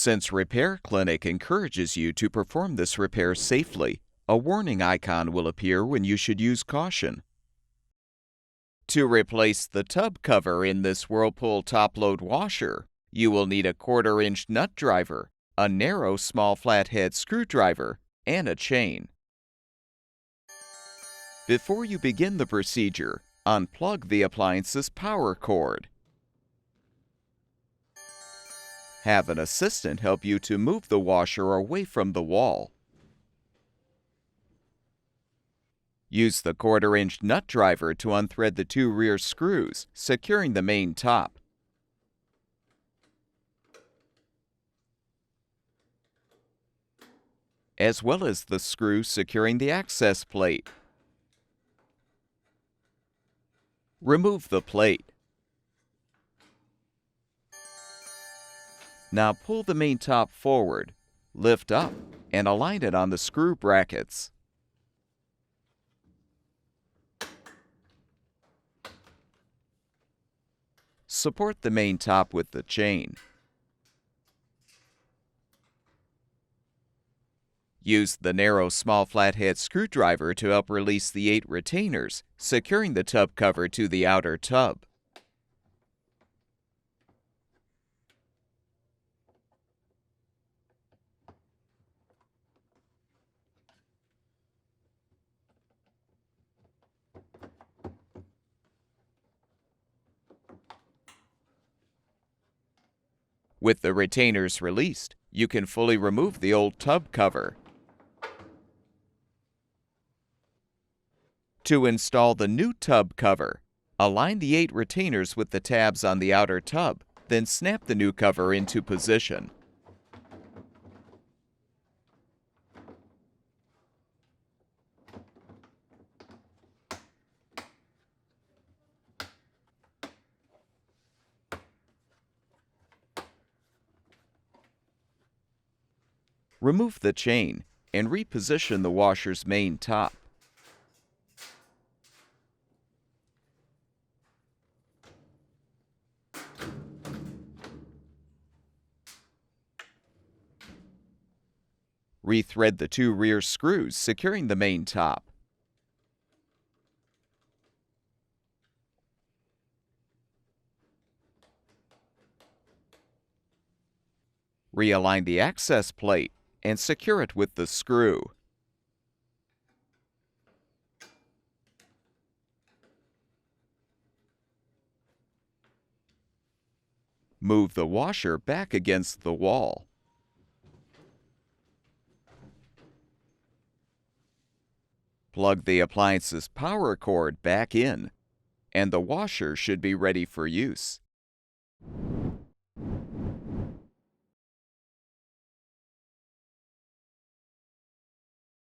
Since Repair Clinic encourages you to perform this repair safely, a warning icon will appear when you should use caution. To replace the tub cover in this Whirlpool top-load washer, you will need a 1/4-inch nut driver, a narrow small flathead screwdriver, and a chain. Before you begin the procedure, unplug the appliance's power cord. Have an assistant help you to move the washer away from the wall. Use the 1/4-inch nut driver to unthread the 2 rear screws, securing the main top. As well as the screw securing the access plate. Remove the plate. Now pull the main top forward, lift up, and align it on the screw brackets. Support the main top with the chain. Use the narrow small flathead screwdriver to help release the 8 retainers, securing the tub cover to the outer tub. With the retainers released, you can fully remove the old tub cover. To install the new tub cover, align the 8 retainers with the tabs on the outer tub, then snap the new cover into position. Remove the chain and reposition the washer's main top. Rethread the 2 rear screws securing the main top. Realign the access plate and secure it with the screw. Move the washer back against the wall. Plug the appliance's power cord back in, and the washer should be ready for use.